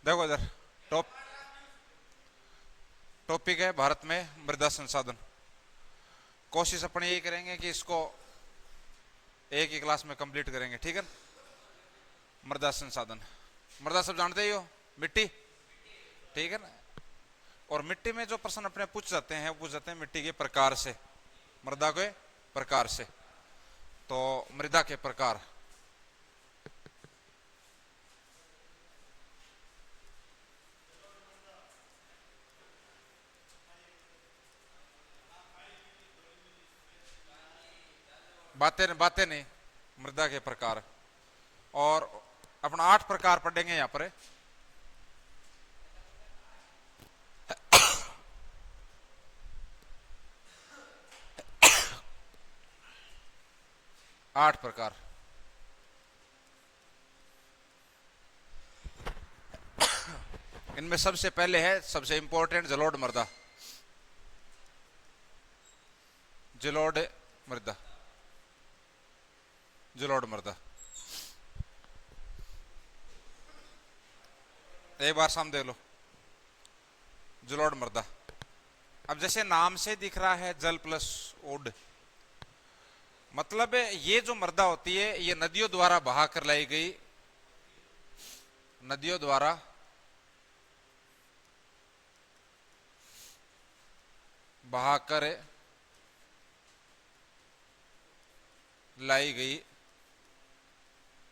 देखो इधर top topic है भारत में मृदा संसाधन। कोशिश अपन यही करेंगे कि इसको एक ही क्लास में कंप्लीट करेंगे, ठीक है। मृदा संसाधन, मृदा सब जानते ही हो, मिट्टी, ठीक है ना। और मिट्टी में जो प्रश्न अपने पूछ जाते हैं वो पूछ जाते हैं मिट्टी के प्रकार से, मृदा के प्रकार से। तो मृदा के प्रकार, बातें बातें नहीं, मृदा के प्रकार। और अपना 8 प्रकार पढ़ेंगे यहां पर। 8 प्रकार। इनमें सबसे पहले है, सबसे इंपॉर्टेंट, जलोढ़ मृदा। जलोढ़ मृदा, जलोढ़ मृदा। एक बार सामने देख लो, जलोढ़ मृदा। अब जैसे नाम से दिख रहा है जल प्लस ओड, मतलब ये जो मृदा होती है ये नदियों द्वारा बहा कर लाई गई, नदियों द्वारा बहाकर लाई गई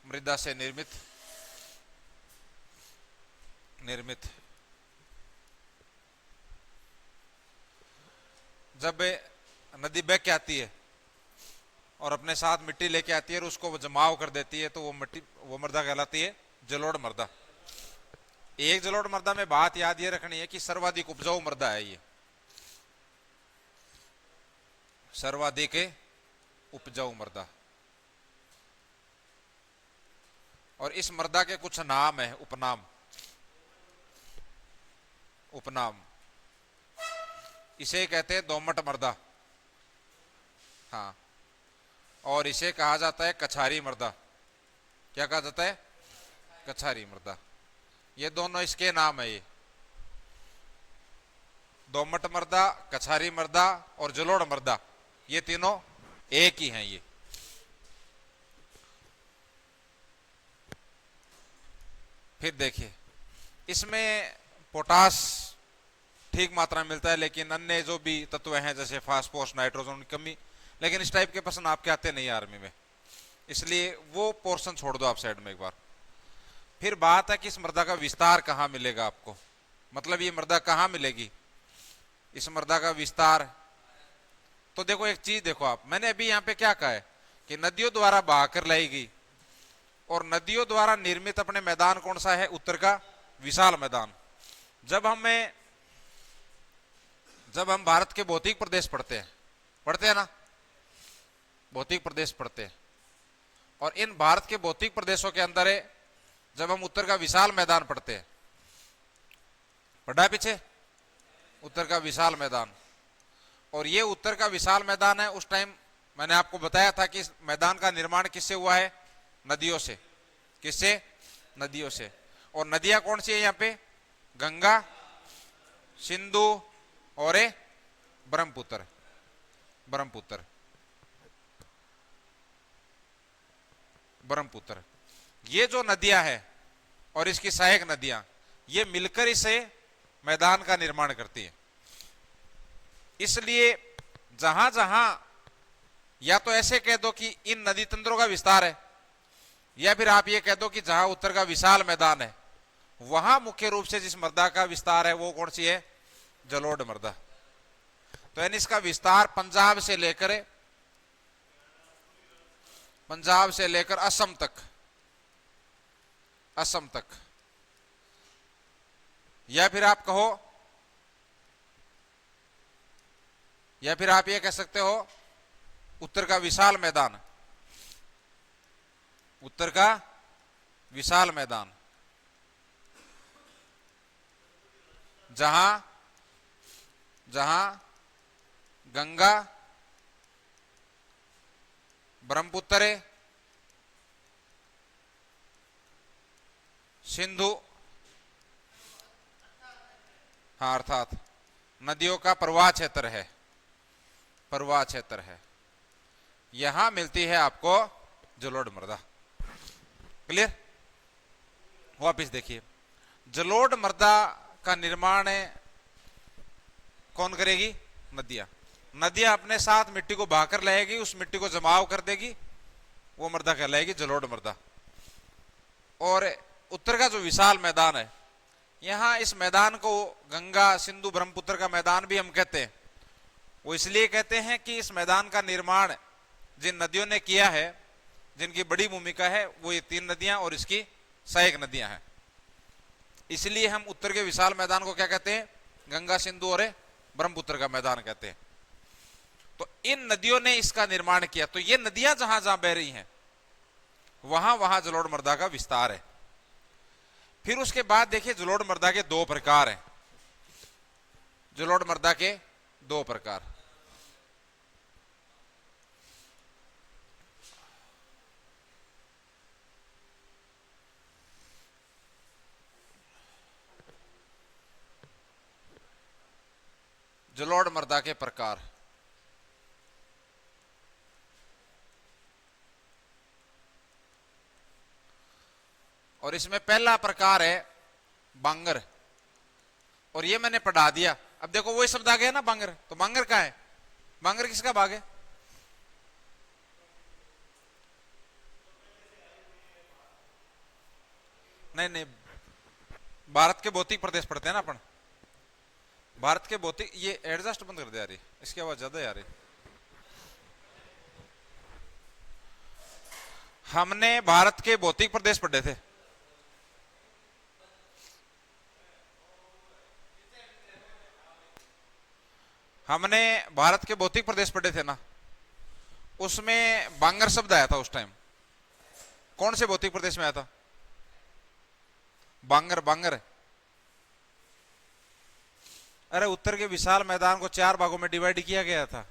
मृदा से निर्मित जब नदी बह के आती है और अपने साथ मिट्टी लेके आती है और उसको वो जमाव कर देती है, तो वो मिट्टी, वो मृदा कहलाती है जलोढ़ मृदा। एक जलोढ़ मृदा में बात याद ये रखनी है कि सर्वाधिक उपजाऊ मृदा है ये, सर्वाधिक उपजाऊ मृदा। और इस मृदा के कुछ नाम है, उपनाम, उपनाम। इसे कहते हैं दोमट मृदा, हाँ। और इसे कहा जाता है कछारी मृदा। क्या कहा जाता है? कछारी मृदा। ये दोनों इसके नाम है, ये दोमट मृदा, कछारी मृदा और जलोढ़ मृदा, ये तीनों एक ही हैं ये। फिर देखिए, इसमें पोटास ठीक मात्रा में मिलता है, लेकिन अन्य जो भी तत्व हैं जैसे फास्फोरस, नाइट्रोजन की कमी। लेकिन इस टाइप के प्रश्न आपके आते नहीं आर्मी में, इसलिए वो पोर्शन छोड़ दो आप साइड में एक बार। फिर बात है कि इस मृदा का विस्तार कहाँ मिलेगा आपको, मतलब ये मृदा कहाँ मिलेगी, इस मृदा का विस्तार। तो देखो एक चीज देखो आप, मैंने अभी यहाँ पे क्या कहा है कि नदियों द्वारा बहाकर लाई गई, और नदियों द्वारा निर्मित अपने मैदान कौन सा है? उत्तर का विशाल मैदान। जब हम भारत के भौतिक प्रदेश पढ़ते हैं ना, भौतिक प्रदेश पढ़ते हैं, और इन भारत के भौतिक प्रदेशों के अंदर है, जब हम उत्तर का विशाल मैदान पढ़ते हैं, पढ़ा है पीछे उत्तर का विशाल मैदान। और ये उत्तर का विशाल मैदान है, उस टाइम मैंने आपको बताया था कि इस मैदान का निर्माण किससे हुआ है? नदियों से। किससे? नदियों से। और नदियां कौन सी है यहाँ पे? गंगा, सिंधु और ब्रह्मपुत्र। ब्रह्मपुत्र, ब्रह्मपुत्र, ये जो नदियां हैं और इसकी सहायक नदियां, ये मिलकर इसे मैदान का निर्माण करती है। इसलिए जहां जहां, या तो ऐसे कह दो कि इन नदी तंत्रों का विस्तार है, या फिर आप ये कह दो कि जहां उत्तर का विशाल मैदान है, वहां मुख्य रूप से जिस मृदा का विस्तार है वो कौन सी है? जलोढ़ मृदा। तो यानी इसका विस्तार पंजाब से लेकर असम तक, असम तक, या फिर आप कहो, या फिर आप ये कह सकते हो उत्तर का विशाल मैदान, उत्तर का विशाल मैदान, जहां गंगा, ब्रह्मपुत्र, सिंधु हाँ, अर्थात नदियों का प्रवाह क्षेत्र है, प्रवाह क्षेत्र है। यहां मिलती है आपको जलोढ़ मृदा। क्लियर? वापिस देखिए, जलोढ़ मृदा का निर्माण कौन करेगी? नदियां। नदियां अपने साथ मिट्टी को बहाकर लाएगी, उस मिट्टी को जमाव कर देगी, वो मृदा कहलाएगी जलोढ़ मृदा। और उत्तर का जो विशाल मैदान है, यहां इस मैदान को गंगा सिंधु ब्रह्मपुत्र का मैदान भी हम कहते हैं। वो इसलिए कहते हैं कि इस मैदान का निर्माण जिन नदियों ने किया है, जिनकी बड़ी भूमिका है, वो ये 3 नदियां और इसकी सहायक नदियां हैं। इसलिए हम उत्तर के विशाल मैदान को क्या कहते हैं? गंगा सिंधु और ब्रह्मपुत्र का मैदान कहते हैं। तो इन नदियों ने इसका निर्माण किया। तो ये नदियां जहां जहां बह रही हैं, वहां वहां जलोढ़ मृदा का विस्तार है। फिर उसके बाद देखिए, जलोढ़ मृदा के 2 प्रकार हैं। जलोढ़ मृदा के 2 प्रकार। जलोढ़ मृदा के प्रकार। और इसमें पहला प्रकार है बांगर, और ये मैंने पढ़ा दिया। अब देखो वही शब्द आ गया ना, बांगर। तो बांगर का है? बांगर किसका भाग है? नहीं नहीं, भारत के भौतिक प्रदेश पढ़ते हैं ना अपन। भारत के भौतिक, ये एडजस्ट बंद कर दे यार, इसकी आवाज ज्यादा यार। हमने भारत के भौतिक प्रदेश पढ़े थे। हमने भारत के भौतिक प्रदेश पढ़े थे ना, उसमें बांगर शब्द आया था उस टाइम। कौन से भौतिक प्रदेश में आया था? बांगर। बांगर, अरे उत्तर के विशाल मैदान को 4 भागों में डिवाइड किया गया था।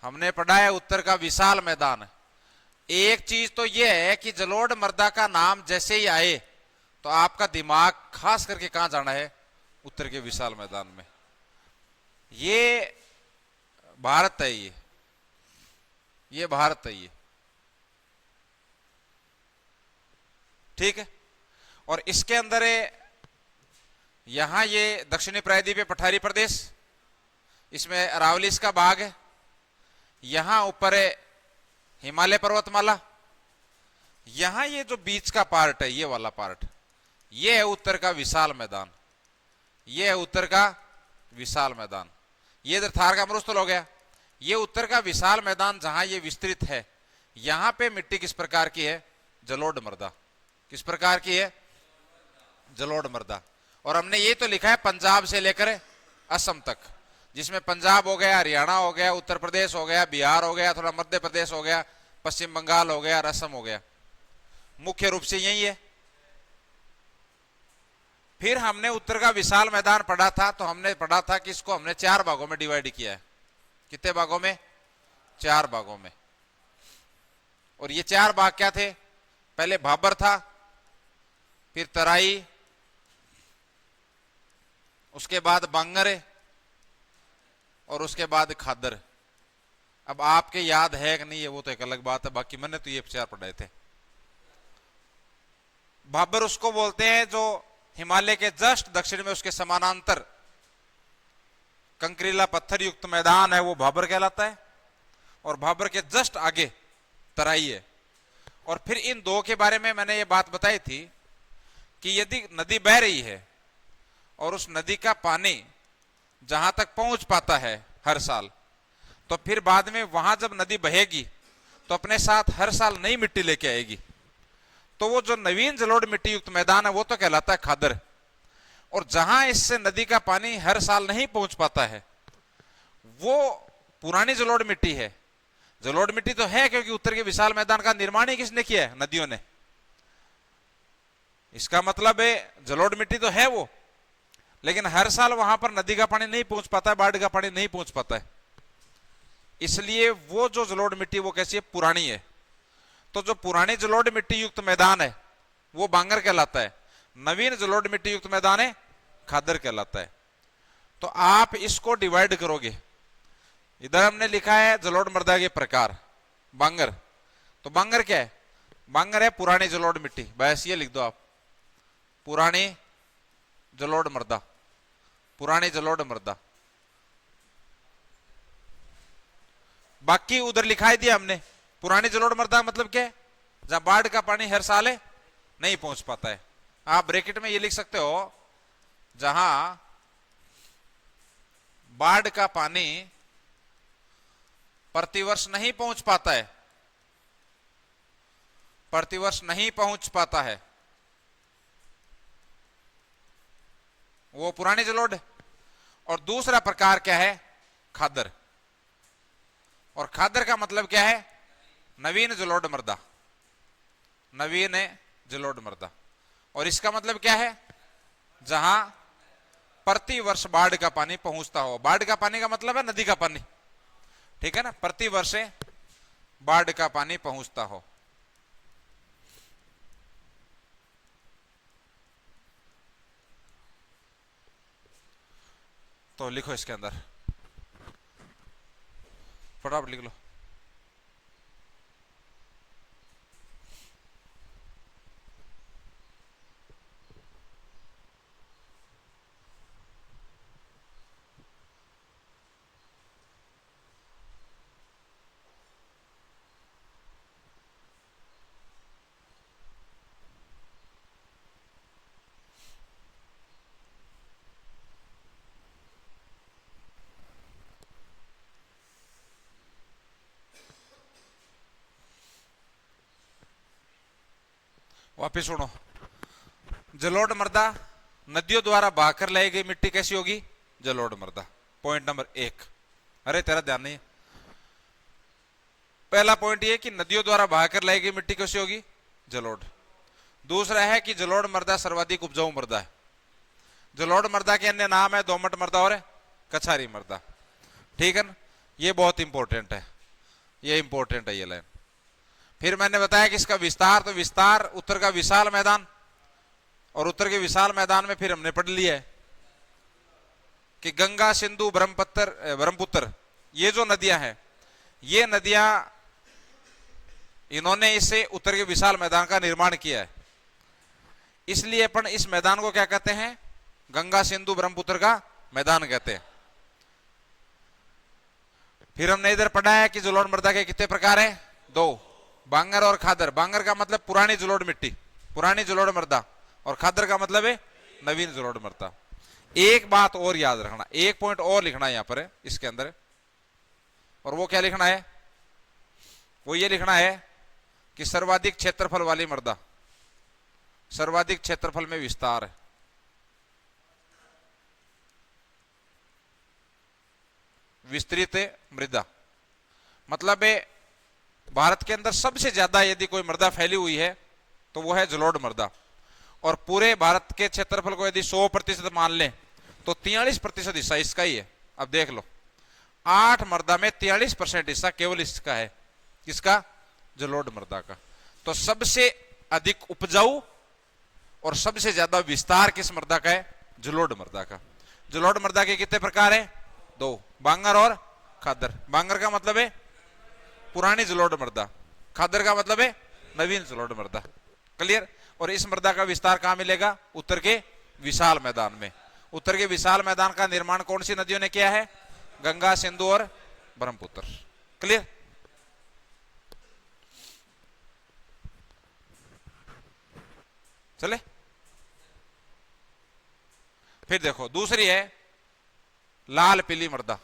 हमने पढ़ा है उत्तर का विशाल मैदान। एक चीज तो यह है कि जलोढ़ मृदा का नाम जैसे ही आए तो आपका दिमाग खास करके कहां जाना है? उत्तर के विशाल मैदान में। ये भारत है, ये भारत है ये, ठीक है। और इसके अंदर यहां ये दक्षिणी प्रायद्वीपीय पठारी प्रदेश, इसमें अरावली इसका भाग है। यहां ऊपर है हिमालय पर्वतमाला। यहां ये जो बीच का पार्ट है, ये वाला पार्ट, ये है उत्तर का विशाल मैदान। ये है उत्तर का विशाल मैदान। ये इधर थार का मरुस्थल हो गया। ये उत्तर का विशाल मैदान जहां ये विस्तृत है, यहां पे मिट्टी किस प्रकार की है? जलोढ़ मृदा। किस प्रकार की है? जलोढ़ मृदा। और हमने ये तो लिखा है पंजाब से लेकर असम तक, जिसमें पंजाब हो गया, हरियाणा हो गया, उत्तर प्रदेश हो गया, बिहार हो गया, थोड़ा मध्य प्रदेश हो गया, पश्चिम बंगाल हो गया और असम हो गया। मुख्य रूप से यही है। फिर हमने उत्तर का विशाल मैदान पढ़ा था, तो हमने पढ़ा था कि इसको हमने 4 भागों में डिवाइड किया है। कितने भागों में? 4 भागों में। और ये 4 भाग क्या थे? पहले भाबर था, फिर तराई, उसके बाद बांगर और उसके बाद खादर। अब आपके याद है कि नहीं है वो तो एक अलग बात है, बाकी मैंने तो ये 4 पढ़ाए थे। भाबर उसको बोलते हैं जो हिमालय के जस्ट दक्षिण में उसके समानांतर कंकरीला पत्थर युक्त मैदान है, वो भाबर कहलाता है। और भाबर के जस्ट आगे तराई है। और फिर इन 2 के बारे में मैंने ये बात बताई थी कि यदि नदी बह रही है और उस नदी का पानी जहां तक पहुंच पाता है हर साल, तो फिर बाद में वहां जब नदी बहेगी तो अपने साथ हर साल नई मिट्टी लेके आएगी। तो वो जो नवीन जलोढ़ मिट्टी युक्त मैदान है वो तो कहलाता है खादर। और जहां इससे नदी का पानी हर साल नहीं पहुंच पाता है वो पुरानी जलोढ़ मिट्टी है। जलोढ़ मिट्टी तो है क्योंकि उत्तर के विशाल मैदान का निर्माण ही किसने किया है? नदियों ने। इसका मतलब है जलोढ़ मिट्टी तो है वो, लेकिन हर साल वहां पर नदी का पानी नहीं पहुंच पाता है, बाढ़ का पानी नहीं पहुंच पाता है। इसलिए वो जो जलोढ़ मिट्टी वो कैसी है? पुरानी है। तो जो पुरानी जलोढ़ मिट्टी युक्त मैदान है वो बांगर कहलाता है। नवीन जलोढ़ मिट्टी युक्त मैदान है खादर कहलाता है। तो आप इसको डिवाइड करोगे, इधर हमने लिखा है जलोढ़ मृदा के प्रकार बांगर, तो बांगर क्या है? बांगर है पुरानी जलोढ़ मिट्टी, बस ये लिख दो आप, पुरानी जलोढ़ मृदा, पुरानी जलोढ़ मृदा। बाकी उधर लिखाई दिया हमने, पुरानी जलोढ़ मृदा मतलब क्या है? जहां बाढ़ का पानी हर साल नहीं पहुंच पाता है। आप ब्रैकेट में ये लिख सकते हो, जहां बाढ़ का पानी प्रतिवर्ष नहीं पहुंच पाता है, प्रतिवर्ष नहीं पहुंच पाता है, वो पुरानी जलोढ़। और दूसरा प्रकार क्या है? खादर। और खादर का मतलब क्या है? नवीन जलोढ़ मृदा, नवीन जलोढ़ मृदा। और इसका मतलब क्या है? जहां प्रति वर्ष बाढ़ का पानी पहुंचता हो। बाढ़ का पानी का मतलब है नदी का पानी, ठीक है ना, प्रति वर्ष बाढ़ का पानी पहुंचता हो। तो लिखो इसके अंदर, फटाफट लिख लो। वापिस सुनो, जलोढ़ मृदा नदियों द्वारा बहाकर लाई गई मिट्टी कैसी होगी? जलोढ़ मृदा। Point number 1। अरे तेरा ध्यान नहीं है। पहला पॉइंट ये कि नदियों द्वारा बहाकर लाई गई मिट्टी कैसी होगी? जलोढ़। दूसरा है कि जलोढ़ मृदा सर्वाधिक उपजाऊ मृदा है। जलोढ़ मृदा के अन्य नाम है दोमट मृदा और कछारी मृदा, ठीक है ना। ये बहुत इंपॉर्टेंट है, ये इंपॉर्टेंट है ये लाइन। फिर मैंने बताया कि इसका विस्तार, तो विस्तार उत्तर का विशाल मैदान, और उत्तर के विशाल मैदान में फिर हमने पढ़ लिया है कि गंगा, सिंधु, ब्रह्मपुत्र ये जो नदियां हैं, ये नदियां इन्होंने इससे उत्तर के विशाल मैदान का निर्माण किया है। इसलिए अपन इस मैदान को क्या कहते हैं? गंगा, सिंधु, ब्रह्मपुत्र का मैदान कहते हैं। फिर हमने इधर पढ़ा है कि जलोढ़ मृदा के कितने प्रकार हैं? 2, बांगर और खादर। बांगर का मतलब पुरानी जलोढ़ मिट्टी, पुरानी जलोढ़ मृदा, और खादर का मतलब है नवीन जलोढ़ मृदा। एक बात और याद रखना, एक पॉइंट और लिखना है यहां पर इसके अंदर, और वो क्या लिखना है? वो ये लिखना है कि सर्वाधिक क्षेत्रफल वाली मृदा, सर्वाधिक क्षेत्रफल में विस्तार है। विस्तृत मृदा मतलब है भारत के अंदर सबसे ज्यादा यदि कोई मृदा फैली हुई है तो वो है जलोढ़ मृदा। और पूरे भारत के क्षेत्रफल को यदि 100% मान लें तो 43% हिस्सा इसका ही है। अब देख लो, 8 मृदा में 43% हिस्सा केवल इसका है। किसका? जलोढ़ मृदा का। तो सबसे अधिक उपजाऊ और सबसे ज्यादा विस्तार किस मृदा का है? जलोढ़ मृदा का। जलोढ़ मृदा के कितने प्रकार है? 2, बांगर और खादर। बांगर का मतलब है पुरानी जलोढ़ मृदा, खादर का मतलब है नवीन जलोढ़ मृदा। क्लियर? और इस मृदा का विस्तार कहां मिलेगा? उत्तर के विशाल मैदान में। उत्तर के विशाल मैदान का निर्माण कौन सी नदियों ने किया है? गंगा, सिंधु और ब्रह्मपुत्र। क्लियर? चले, फिर देखो दूसरी है लाल पीली मृदा।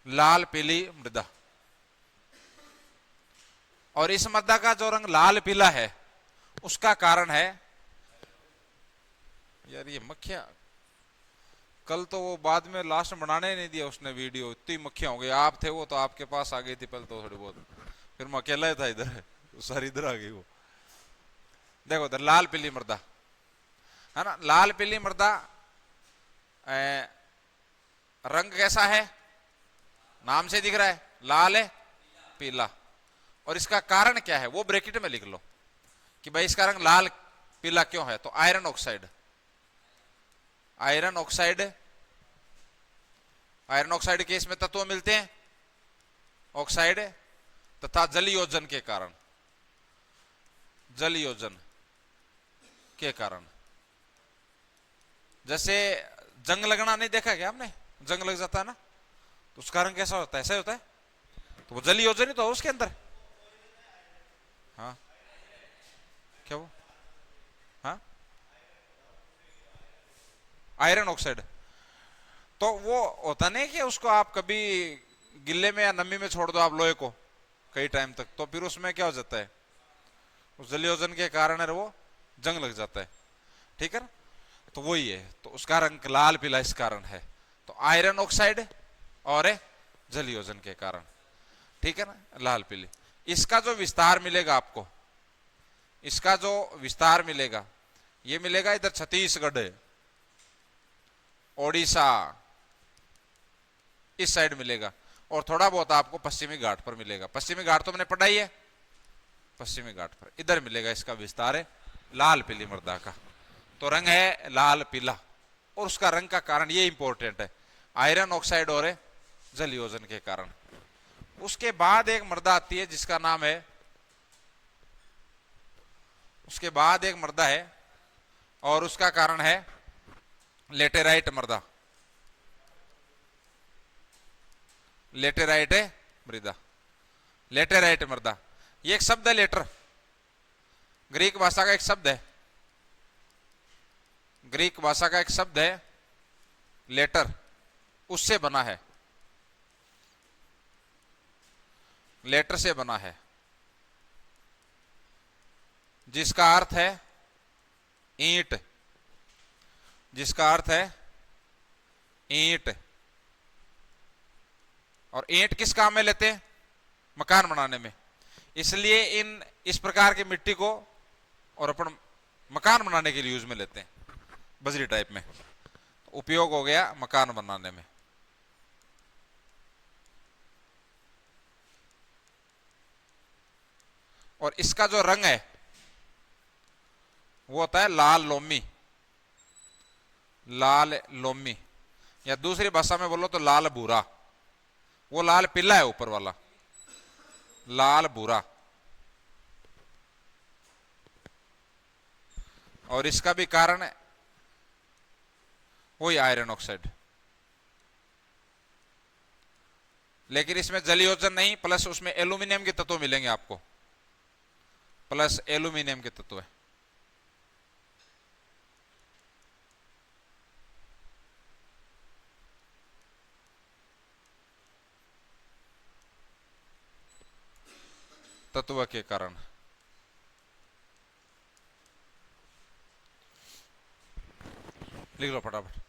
लाल पीली मृदा, और इस मृदा का जो रंग लाल पीला है उसका कारण है, यार ये मक्खियां, कल तो वो बाद में लास्ट में बनाने नहीं दिया उसने वीडियो, इतनी मक्खियां हो गई। आप थे वो तो आपके पास आ गई थी पहले तो थोड़ी बहुत, फिर मैं अकेला ही था इधर, सारी इधर आ गई वो। देखो इधर लाल पीली मृदा है ना। लाल पीली मृदा रंग कैसा है? नाम से दिख रहा है, लाल है, पीला। और इसका कारण क्या है वो ब्रैकेट में लिख लो कि भाई इसका रंग लाल पीला क्यों है। तो iron oxide, iron oxide, iron oxide के इसमें तत्व मिलते हैं ऑक्साइड तथा जल योजन के कारण, जल योजन के कारण। जैसे जंग लगना नहीं देखा क्या आपने, जंग लग जाता है ना, तो उसका रंग कैसा होता है, ऐसा ही होता है, तो वो जल योजन ही तो है उसके अंदर। हाँ क्या वो, हाँ आयरन ऑक्साइड, तो वो होता नहीं कि उसको आप कभी गिल्ले में या नमी में छोड़ दो आप लोहे को कई टाइम तक, तो फिर उसमें क्या हो जाता है, उस जल योजन के कारण है वो जंग लग जाता है, ठीक है ना। तो वही है, तो उसका रंग लाल पीला इस कारण है, तो आयरन ऑक्साइड और जल योजन के कारण, ठीक है ना, लाल पीली। इसका जो विस्तार मिलेगा आपको, इसका जो विस्तार मिलेगा ये मिलेगा इधर छत्तीसगढ़, ओडिशा, इस साइड मिलेगा, और थोड़ा बहुत आपको पश्चिमी घाट पर मिलेगा। पश्चिमी घाट तो मैंने पढ़ा ही है, पश्चिमी घाट पर इधर मिलेगा इसका विस्तार है लाल पीली मृदा का। तो रंग है लाल पीला, और उसका रंग का कारण ये इंपॉर्टेंट है, आयरन ऑक्साइड और जल योजन के कारण। उसके बाद एक मृदा आती है जिसका नाम है, उसके बाद एक मृदा है और उसका कारण है लेटेराइट मृदा, लेटेराइट मृदा, लेटेराइट मृदा। ये एक शब्द है लेटर, ग्रीक भाषा का एक शब्द है, ग्रीक भाषा का एक शब्द है लेटर, उससे बना है, लेटर से बना है, जिसका अर्थ है ईंट, जिसका अर्थ है ईंट। और ईंट किस काम में लेते हैं, मकान बनाने में, इसलिए इस प्रकार की मिट्टी को और अपन मकान बनाने के लिए यूज में लेते हैं, बजरी टाइप में उपयोग हो गया मकान बनाने में। और इसका जो रंग है वो होता है लाल लोमी, लाल लोमी, या दूसरी भाषा में बोलो तो लाल भूरा। वो लाल पीला है ऊपर वाला, लाल भूरा। और इसका भी कारण है वही आयरन ऑक्साइड, लेकिन इसमें जल योजन नहीं, प्लस उसमें एल्यूमिनियम के तत्व मिलेंगे आपको, प्लस एल्यूमिनियम के तत्व है। तत्व के कारण लिख लो फटाफट,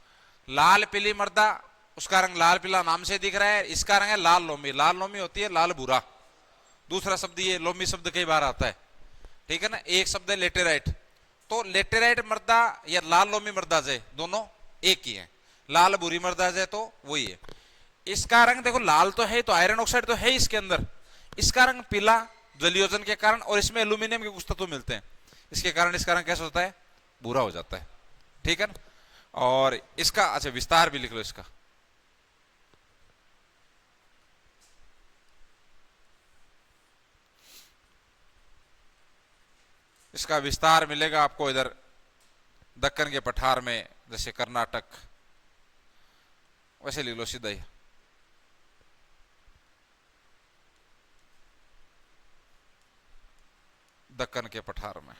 लाल पीली मृदा, उसका रंग लाल पीला नाम से दिख रहा है, इसका रंग है लाल लोमी। लाल लोमी होती है लाल भूरा, दूसरा शब्द ये लोमी शब्द कई बार आता है, ठीक है ना। एक शब्द है लेटेराइट, तो लेटेराइट मृदा या लाल लोमी मृदा है दोनों एक ही है, लाल भूरी मृदा है तो वही है। इसका रंग देखो लाल तो है, तो आयरन ऑक्साइड तो है इसके अंदर, इसका रंग पीला जलयोजन के कारण, और इसमें एल्यूमिनियम के कुछ तत्व मिलते हैं, इसके कारण इसका रंग कैसा होता है, भूरा हो जाता है, ठीक है ना। और इसका अच्छा विस्तार भी लिख लो इसका, इसका विस्तार मिलेगा आपको इधर दक्कन के पठार में, जैसे कर्नाटक, वैसे लिख लो सीधा ही, दक्कन के पठार में।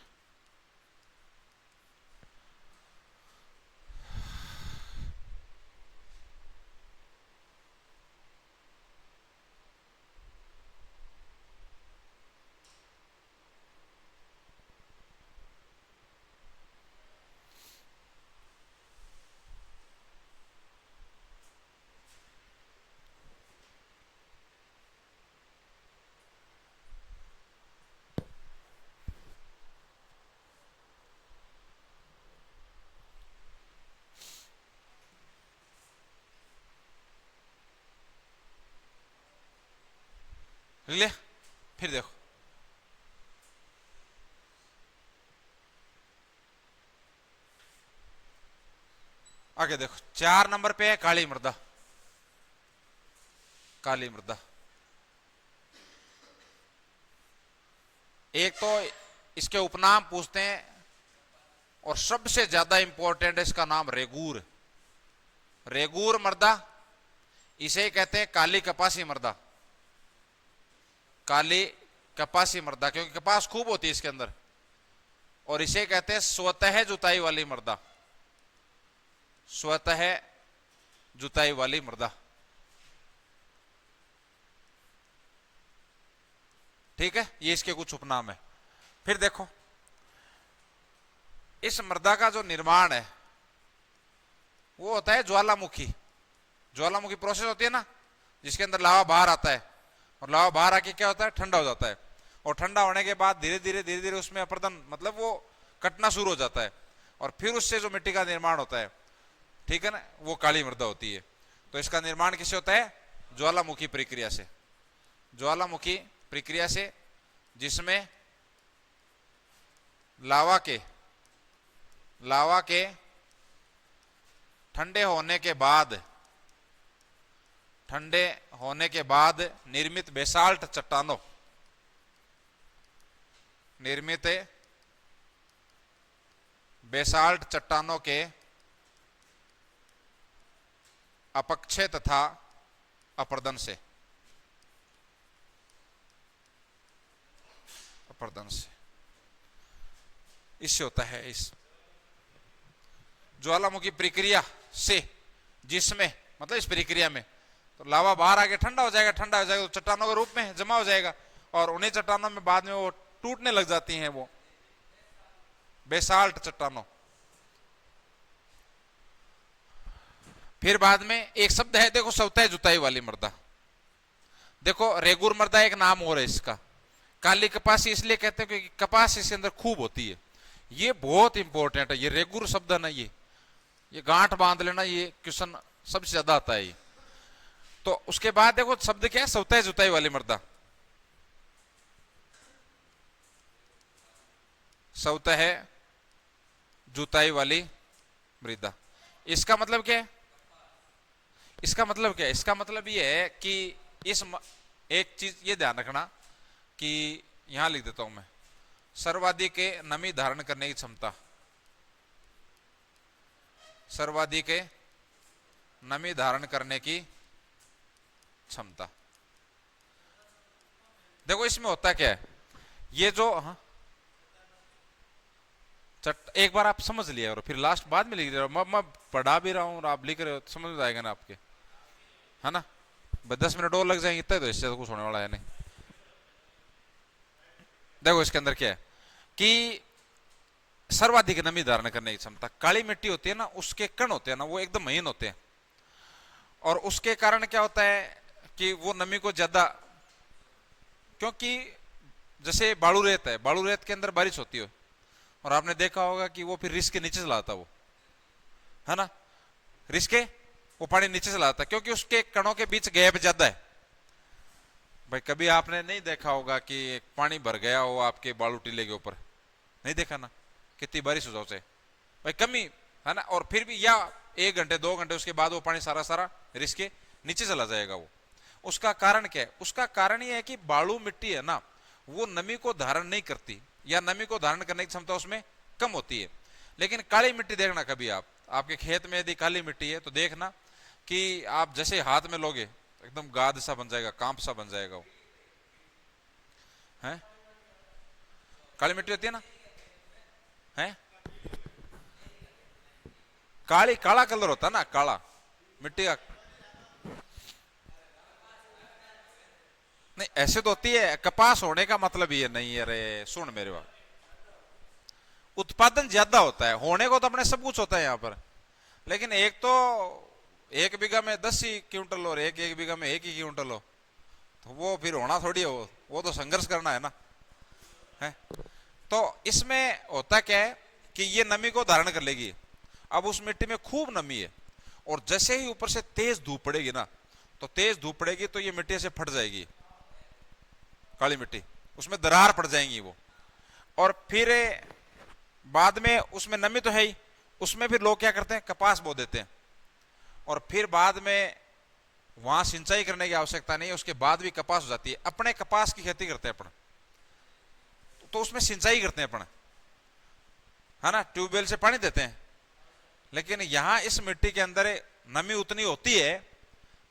ले फिर देखो आगे देखो 4 नंबर पे है काली मृदा। काली मृदा एक तो इसके उपनाम पूछते हैं और सबसे ज्यादा इंपॉर्टेंट है इसका नाम रेगूर। रेगूर मृदा इसे कहते हैं काली कपासी मृदा। काली कपासी मृदा क्योंकि कपास खूब होती है इसके अंदर। और इसे कहते हैं स्वतः जुताई वाली मृदा। स्वतः जुताई वाली मृदा। ठीक है, ये इसके कुछ उपनाम है। फिर देखो इस मृदा का जो निर्माण है वो होता है ज्वालामुखी। ज्वालामुखी प्रोसेस होती है ना, जिसके अंदर लावा बाहर आता है और लावा बाहर आके क्या होता है, ठंडा हो जाता है। और ठंडा होने के बाद धीरे धीरे उसमें अपर्दन मतलब वो कटना शुरू हो जाता है और फिर उससे जो मिट्टी का निर्माण होता है, ठीक है ना, वो काली मृदा होती है। तो इसका निर्माण किससे होता है? ज्वालामुखी प्रक्रिया से। ज्वालामुखी प्रक्रिया से, जिसमें लावा के ठंडे होने के बाद निर्मित बेसाल्ट चट्टानों के अपक्षय तथा अपर्दन से इससे होता है इस ज्वालामुखी प्रक्रिया से, जिसमें मतलब इस प्रक्रिया में तो लावा बाहर आके ठंडा हो जाएगा तो चट्टानों के रूप में जमा हो जाएगा और उन्हीं चट्टानों में बाद में वो टूटने लग जाती हैं, वो बेसाल्ट चट्टानों। फिर बाद में एक शब्द है देखो, स्वतः जुताई वाली मृदा। देखो रेगुर मृदा एक नाम और है इसका। काली कपासी इसलिए कहते हैं क्योंकि कपास इसके अंदर खूब होती है। ये बहुत इंपॉर्टेंट है, ये रेगुर शब्द है ना, ये गांठ बांध लेना, ये क्वेश्चन सबसे ज्यादा आता है ये। तो उसके बाद देखो शब्द क्या है, स्वतः जुताई वाली मृदा। स्वतः जुताई वाली मृदा, इसका मतलब क्या है? इसका मतलब ये है कि एक चीज ये ध्यान रखना कि यहां लिख देता हूं मैं, सर्वाधिक नमी धारण करने की क्षमता। सर्वाधिक नमी धारण करने की क्षमता। देखो इसमें होता क्या है, ये जो एक बार आप समझ लिया और फिर लास्ट बाद में लिख रहे हो। मैं पढ़ा भी रहा हूं और आप लिख रहे हो, समझ में आएगा ना आपके, है ना। 10 मिनट और लग जाएंगे इतना, तो इससे तो कुछ होने वाला है नहीं। देखो इसके अंदर क्या है कि सर्वाधिक नमी धारण करने की क्षमता। काली मिट्टी होती है ना, उसके कण होते हैं ना, वो एकदम महीन होते हैं और उसके कारण क्या होता है कि वो नमी को ज्यादा, क्योंकि जैसे बालू रेत है, बालू रेत के अंदर बारिश होती है और आपने देखा होगा कि वो फिर रिस के नीचे चला आता, वो है ना, रिस के वो पानी नीचे चला आता क्योंकि उसके कणों के बीच गैप ज्यादा है। भाई कभी आपने नहीं देखा होगा कि पानी भर गया हो आपके बालू टीले के ऊपर, नहीं देखा ना, कितनी बारिश हो जाओ से भाई कमी है ना, और फिर भी या 1 घंटे 2 घंटे उसके बाद वो पानी सारा रिस के नीचे चला जाएगा। वो उसका कारण क्या है? उसका कारण ये है कि बालू मिट्टी है ना, वो नमी को धारण नहीं करती या नमी को धारण करने की क्षमता उसमें कम होती है। लेकिन काली मिट्टी देखना, कभी आप आपके खेत में यदि काली मिट्टी है तो देखना कि आप जैसे हाथ में लोगे एकदम गाद सा बन जाएगा, कांप सा बन जाएगा वो, है काली मिट्टी होती है ना, है काला कलर होता है ना, काला मिट्टी का। नहीं ऐसे तो होती है, कपास होने का मतलब ये नहीं है। अरे सुन मेरे बात, उत्पादन ज्यादा होता है, होने को तो अपने सब कुछ होता है यहाँ पर, लेकिन एक तो 1 बीघा में 10 ही क्विंटल और एक बीघा में 1 ही क्विंटल हो, तो वो फिर होना थोड़ी है, वो तो संघर्ष करना है ना, है। तो इसमें होता क्या है कि ये नमी को धारण कर लेगी। अब उस मिट्टी में खूब नमी है और जैसे ही ऊपर से तेज धूप पड़ेगी ना, तो तेज धूप पड़ेगी तो ये मिट्टी से फट जाएगी, काली मिट्टी, उसमें दरार पड़ जाएंगी वो। और फिर बाद में उसमें नमी तो है ही, उसमें फिर लोग क्या करते हैं, कपास बो देते हैं, और फिर बाद में वहां सिंचाई करने की आवश्यकता नहीं है, उसके बाद भी कपास हो जाती है। अपने कपास की खेती करते हैं अपन, तो उसमें सिंचाई करते हैं अपन, है ना, ट्यूबवेल से पानी देते हैं। लेकिन यहां इस मिट्टी के अंदर नमी उतनी होती है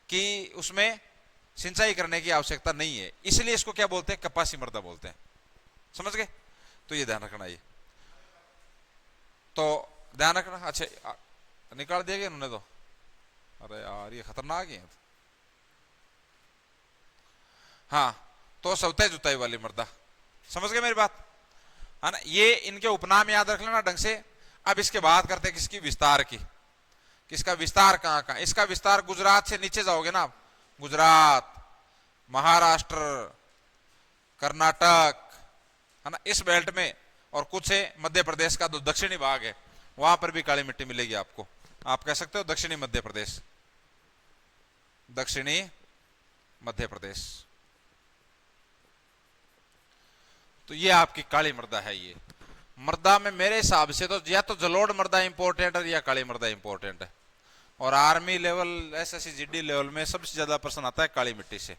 कि उसमें सिंचाई करने की आवश्यकता नहीं है, इसलिए इसको क्या बोलते हैं, कपासी मृदा बोलते हैं। समझ गए? तो ये ध्यान रखना। ये तो ध्यान रखना। अच्छा, निकाल दिया गया इन्होंने तो, अरे यार ये खतरनाक है। हाँ, तो सवते जुताई वाली मृदा, समझ गए मेरी बात, है ना। ये इनके उपनाम याद रख लेना ढंग से। अब इसके बात करते हैं किसकी, विस्तार की। किसका विस्तार, कहां का? इसका विस्तार गुजरात से नीचे जाओगे ना, गुजरात, महाराष्ट्र, कर्नाटक, है ना, इस बेल्ट में, और कुछ है मध्य प्रदेश का जो दक्षिणी भाग है, वहां पर भी काली मिट्टी मिलेगी आपको। आप कह सकते हो दक्षिणी मध्य प्रदेश, दक्षिणी मध्य प्रदेश। तो ये आपकी काली मृदा है। ये मृदा में मेरे हिसाब से तो या तो जलोढ़ मृदा इंपॉर्टेंट है या काली मृदा इंपॉर्टेंट है। और army level, SSC GD level में सबसे ज्यादा प्रश्न आता है काली मिट्टी से।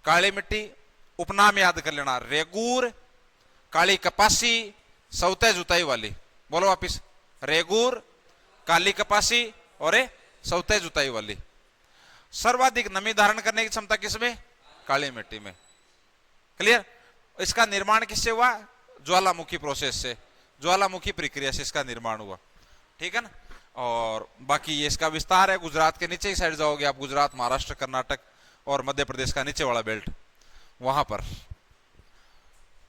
काली मिट्टी उपनाम याद कर लेना, रेगूर, काली कपासी, सौते जुताई वाली। बोलो वापिस, रेगूर, काली कपासी और सौते जुताई वाली। सर्वाधिक नमी धारण करने की क्षमता किसमें? काली मिट्टी में। क्लियर? इसका निर्माण किससे हुआ? ज्वालामुखी प्रोसेस से, ज्वालामुखी प्रक्रिया से इसका निर्माण हुआ। ठीक है ना। और बाकी ये इसका विस्तार है, गुजरात के नीचे ही साइड जाओगे आप, गुजरात, महाराष्ट्र, कर्नाटक और मध्य प्रदेश का नीचे वाला बेल्ट, वहां पर।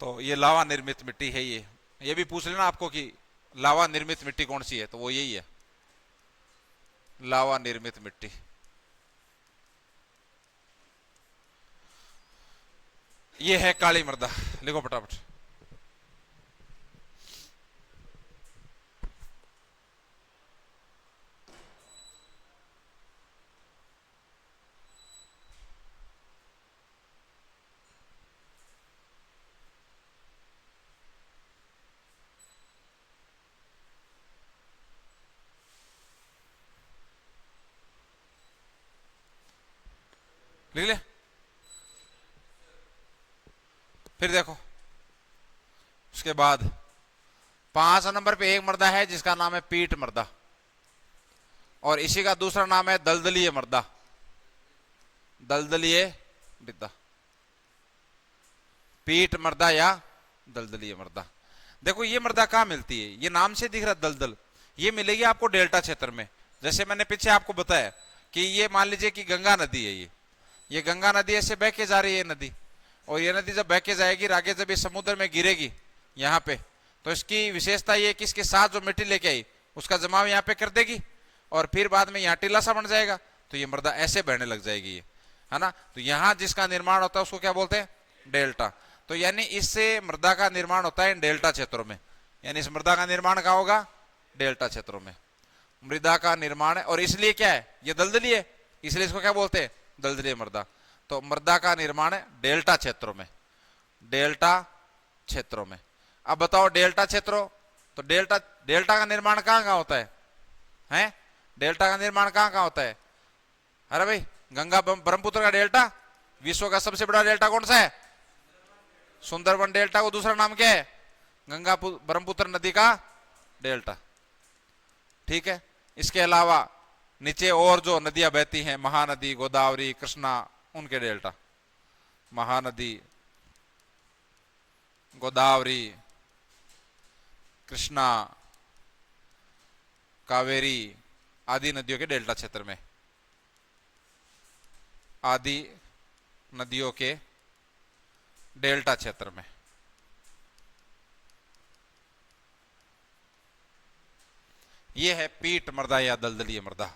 तो ये लावा निर्मित मिट्टी है। ये भी पूछ लेना आपको कि लावा निर्मित मिट्टी कौन सी है, तो वो यही है, लावा निर्मित मिट्टी। ये है काली मृदा। लिखो फटाफट। लिख ले। फिर देखो, उसके बाद 5 नंबर पे एक मृदा है जिसका नाम है पीट मृदा, और इसी का दूसरा नाम है दलदलीय मृदा। दलदलीय मृदा, पीट मृदा या दलदलीय मृदा। देखो ये मृदा कहां मिलती है, ये नाम से दिख रहा दलदल, ये मिलेगी आपको डेल्टा क्षेत्र में। जैसे मैंने पीछे आपको बताया कि ये मान लीजिए कि गंगा नदी है, ये गंगा नदी ऐसे बह के जा रही है नदी, और ये नदी जब बह के जाएगी आगे, जब ये समुद्र में गिरेगी यहाँ पे, तो इसकी विशेषता ये कि इसके साथ जो मिट्टी लेके आई उसका जमाव यहाँ पे कर देगी, और फिर बाद में यहाँ टीला सा बन जाएगा, तो ये मृदा ऐसे बहने लग जाएगी, है ना। तो यहाँ जिसका निर्माण होता है उसको क्या बोलते हैं? डेल्टा। तो यानी इससे मृदा का निर्माण होता है डेल्टा क्षेत्रों में, यानी इस मृदा का निर्माण कहाँ होगा? डेल्टा क्षेत्रों में मृदा का निर्माण है। और इसलिए क्या है, ये दलदली है, इसलिए इसको क्या बोलते हैं? दलदलीय मृदा। तो मृदा का निर्माण है डेल्टा क्षेत्रों में, डेल्टा क्षेत्रों में। अब बताओ डेल्टा क्षेत्रों, तो डेल्टा का निर्माण कहां कहां होता है? हैं? डेल्टा का निर्माण कहां कहां होता है? अरे भाई, गंगा ब्रह्मपुत्र का डेल्टा, विश्व का सबसे बड़ा डेल्टा कौन सा है? सुंदरबन डेल्टा को दूसरा नाम क्या है? गंगा ब्रह्मपुत्र नदी का डेल्टा। ठीक है। इसके अलावा नीचे और जो नदियां बहती हैं, महानदी, गोदावरी, कृष्णा, उनके डेल्टा, महानदी, गोदावरी, कृष्णा, कावेरी आदि नदियों के डेल्टा क्षेत्र में, आदि नदियों के डेल्टा क्षेत्र में। यह है पीट मृदा या दलदलीय मृदा।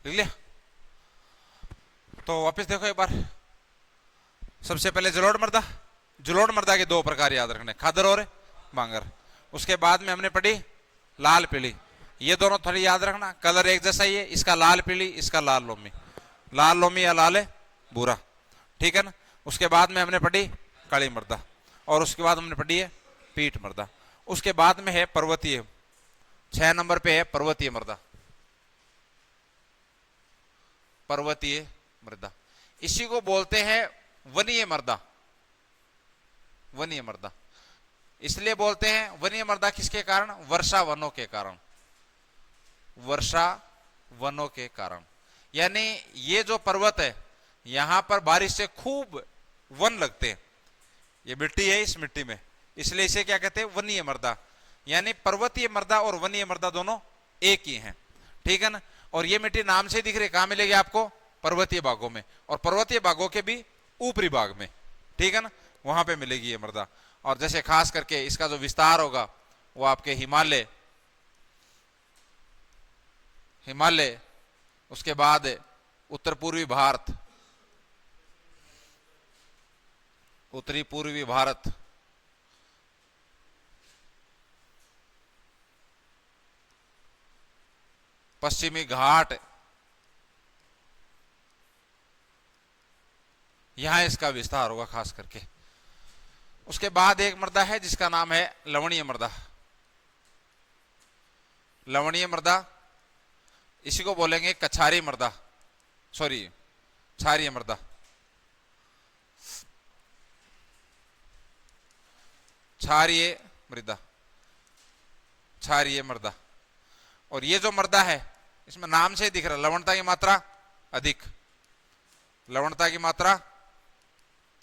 लिख लिया। तो वापस देखो एक बार, सबसे पहले जलोढ़ मृदा, जलोढ़ मृदा के दो प्रकार याद रखने, खादर और बांगर। उसके बाद में हमने पढ़ी लाल पीली, ये दोनों थोड़ी याद रखना, कलर एक जैसा ही है, इसका लाल पीली, इसका लाल लोमी, लाल लोमी या लाल भूरा, ठीक है ना। उसके बाद में हमने पढ़ी काली मृदा, और उसके बाद हमने पढ़ी है पीठ मृदा। उसके बाद में है पर्वतीय, 6 नंबर पे है पर्वतीय मृदा, पर्वतीय मृदा, इसी को बोलते हैं वनीय मृदा। वनीय मृदा इसलिए बोलते हैं वनीय मृदा, किसके कारण? वर्षा वनों के कारण, वर्षा वनों के कारण। यानी ये जो पर्वत है, यहां पर बारिश से खूब वन लगते हैं, ये मिट्टी है इस मिट्टी में, इसलिए इसे क्या कहते हैं? वनीय मृदा। यानी पर्वतीय मृदा और वनीय मृदा दोनों एक ही हैं, ठीक है ना। और ये मिट्टी नाम से दिख रही, कहां मिलेगी आपको? पर्वतीय भागों में, और पर्वतीय भागों के भी ऊपरी भाग में, ठीक है ना, वहां पे मिलेगी ये मृदा। और जैसे खास करके इसका जो विस्तार होगा वो आपके हिमालय, हिमालय, उसके बाद उत्तर पूर्वी भारत, उत्तरी पूर्वी भारत, पश्चिमी घाट, यहां इसका विस्तार होगा खास करके। उसके बाद एक मृदा है जिसका नाम है लवणीय मृदा। लवणीय मृदा, इसी को बोलेंगे कछारी मृदा, सॉरी क्षारीय मृदा। क्षारीय मृदा, क्षारीय मृदा। और ये जो मृदा है, इसमें नाम से ही दिख रहा है लवणता की मात्रा अधिक, लवणता की मात्रा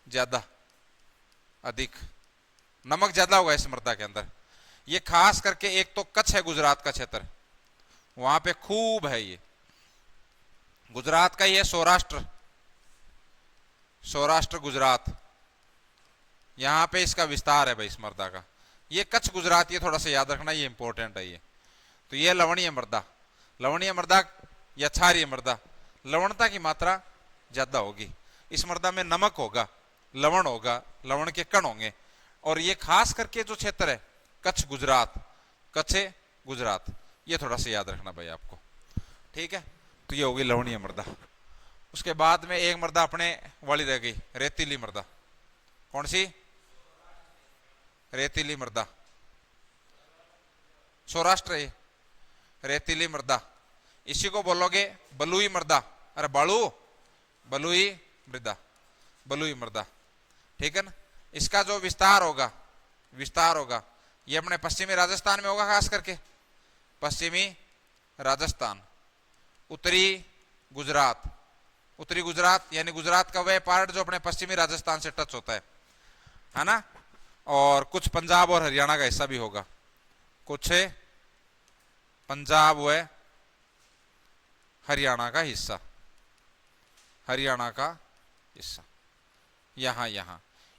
ज्यादा, अधिक, नमक ज्यादा होगा इस मृदा के अंदर। ये खास करके एक तो कच्छ है गुजरात का क्षेत्र, वहां पे खूब है ये, गुजरात का ही है, सौराष्ट्र, सौराष्ट्र गुजरात, यहां पे इसका विस्तार है भाई इस मृदा का। ये कच्छ गुजरात, ये थोड़ा सा याद रखना, ये इंपॉर्टेंट है ये। तो ये लवणीय मृदा, लवणीय मृदा या क्षारीय मृदा, लवणता की मात्रा ज्यादा होगी। इस मृदा में नमक होगा, लवण होगा, लवण के कण होंगे। और ये खास करके जो क्षेत्र है कच्छ गुजरात, कच्छ गुजरात, ये थोड़ा सा याद रखना भाई आपको, ठीक है। तो ये होगी लवणीय मृदा। उसके बाद में एक मृदा अपने वाली रह गई, रेतीली मृदा। कौन सी? रेतीली मृदा, सौराष्ट्र है रेतीली मृदा। इसी को बोलोगे बलुई मृदा, अरे बालू, बलुई मृदा, बलुई मृदा, ठीक है ना। इसका जो विस्तार होगा, विस्तार होगा, ये अपने पश्चिमी राजस्थान में होगा, खास करके पश्चिमी राजस्थान, उत्तरी गुजरात, उत्तरी गुजरात यानी गुजरात का वह पार्ट जो अपने पश्चिमी राजस्थान से टच होता है ना। और कुछ पंजाब और हरियाणा का हिस्सा भी होगा, कुछ पंजाब व हरियाणा का हिस्सा, हरियाणा का हिस्सा, यहां यहां।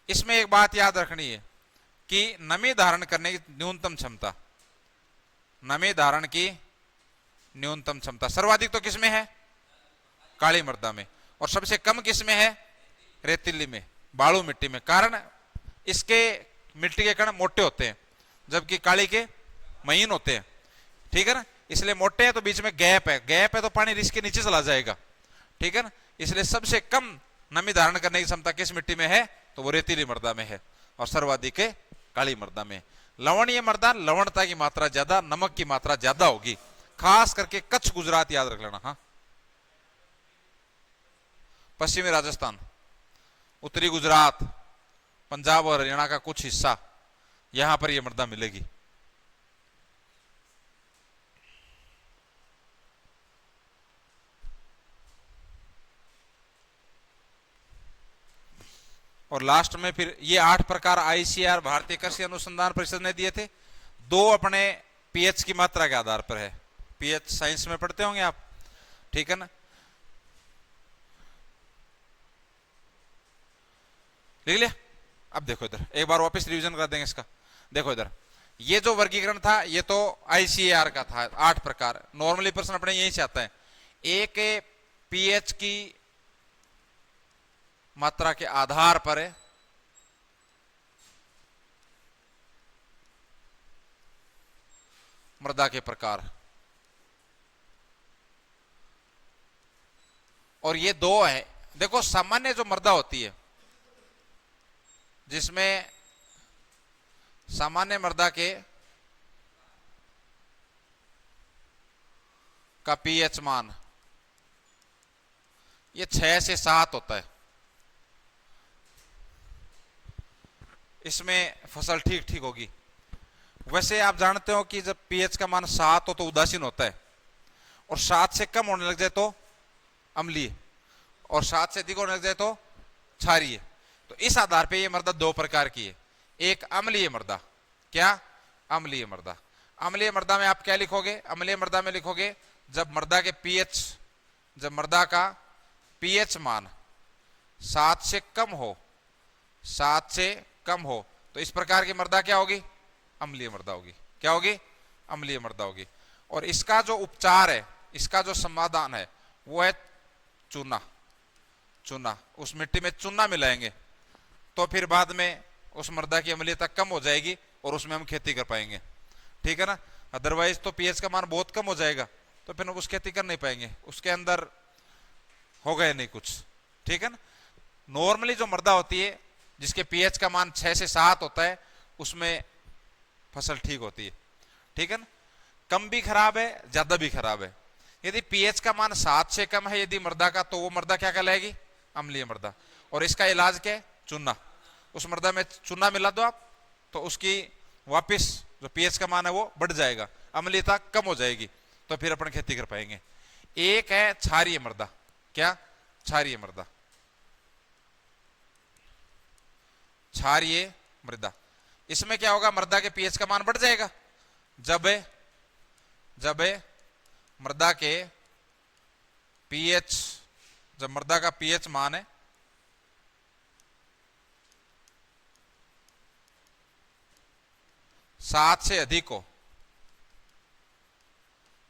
इसमें एक बात याद रखनी है कि नमी धारण करने की न्यूनतम क्षमता, नमी धारण की न्यूनतम क्षमता सर्वाधिक तो किसमें है? काली मृदा में, और सबसे कम किसमें है? रेतीली में, बालू मिट्टी में। कारण इसके मिट्टी के कण मोटे होते हैं, जबकि काली के महीन होते हैं, ठीक है ना। इसलिए मोटे हैं तो बीच में गैप है, गैप है तो पानी रिस के नीचे चला जाएगा, ठीक है ना। इसलिए सबसे कम नमी धारण करने की क्षमता किस मिट्टी में है? तो वो रेतीली मृदा में है, और सर्वाधिक है काली मृदा में। लवणीय मृदा, लवणता की मात्रा ज्यादा, नमक की मात्रा ज्यादा होगी, खास करके कच्छ गुजरात याद रख लेना। हाँ, पश्चिमी राजस्थान, उत्तरी गुजरात, पंजाब और हरियाणा का कुछ हिस्सा, यहां पर यह मृदा मिलेगी। और लास्ट में फिर ये 8 प्रकार आईसीआर भारतीय कृषि अनुसंधान परिषद ने दिए थे। 2 अपने पीएच की मात्रा के आधार पर है, पीएच साइंस में पढ़ते होंगे आप, ठीक है ना। लिख लिया? अब देखो इधर एक बार वापस रिवीजन कर देंगे इसका। देखो इधर, ये जो वर्गीकरण था ये तो आईसीआर का था, 8 प्रकार। नॉर्मली प्रश्न अपने यहीं से आता है। ए के पीएच की मात्रा के आधार पर है मृदा के प्रकार, और ये दो है। देखो सामान्य जो मृदा होती है, जिसमें सामान्य मृदा के का पीएच मान ये 6 से 7 होता है, इसमें फसल ठीक ठीक होगी। वैसे आप जानते हो कि जब पीएच का मान 7 हो तो उदासीन होता है, और 7 से कम होने लग जाए तो अम्लीय, और 7 से अधिक होने लग जाए तो क्षारीय। तो इस आधार पे ये मृदा दो प्रकार की है। एक अम्लीय मृदा, क्या? अम्लीय मृदा। अम्लीय मृदा में आप क्या लिखोगे? अम्लीय मृदा में लिखोगे जब मृदा के पीएच, जब मृदा का पीएच मान 7 से कम हो, 7 से कम हो, तो इस प्रकार की मृदा क्या होगी? अम्लीय मृदा होगी। क्या होगी? अम्लीय मृदा होगी। और इसका जो उपचार है, इसका जो समाधान है वो है चूना। चूना, उस मिट्टी में चूना मिलाएंगे तो फिर बाद में उस मृदा की अम्लीयता कम हो जाएगी और उसमें हम खेती कर पाएंगे, ठीक है ना। अदरवाइज तो पीएच का मान बहुत कम हो जाएगा तो फिर हम उस खेती कर नहीं पाएंगे, उसके अंदर हो गए नहीं कुछ, ठीक है ना। नॉर्मली जो मृदा होती है जिसके पीएच का मान 6 से 7 होता है उसमें फसल ठीक होती है, ठीक है ना। कम भी खराब है, ज्यादा भी खराब है। यदि पीएच का मान 7 से कम है यदि मृदा का, तो वो मृदा क्या कहलाएगी? अम्लीय मृदा। और इसका इलाज क्या है? चूना। उस मृदा में चूना मिला दो आप, तो उसकी वापस जो पीएच का मान है वो बढ़ जाएगा, अम्लीयता कम हो जाएगी, तो फिर अपन खेती कर पाएंगे। एक है क्षारीय मृदा। क्या? क्षारीय मृदा। क्षारीय मृदा, इसमें क्या होगा? मृदा के पीएच का मान बढ़ जाएगा जब मृदा के पीएच, जब मृदा का पीएच मान है 7 से अधिक हो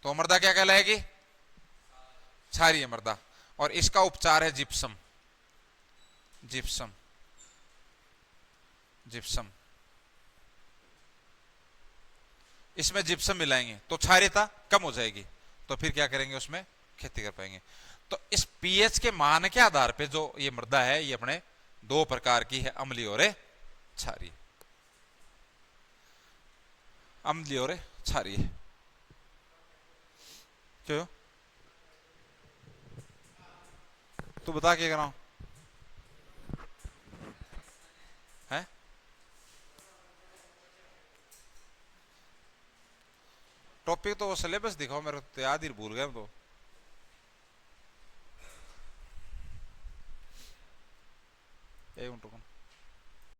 तो मृदा क्या कहलाएगी? क्षारीय मृदा। और इसका उपचार है जिप्सम। जिप्सम, जिप्सम, इसमें जिप्सम मिलाएंगे तो क्षारीयता कम हो जाएगी, तो फिर क्या करेंगे? उसमें खेती कर पाएंगे। तो इस पीएच के मान के आधार पे जो ये मृदा है ये अपने दो प्रकार की है, अम्लीय और क्षारीय। अम्लीय और क्षारीय। क्यों? तू बता क्या कराऊं है? टॉपिक तो वो सिलेबस दिखाओ मेरे को, याद ही भूल गए तो। एक मिनट रुको।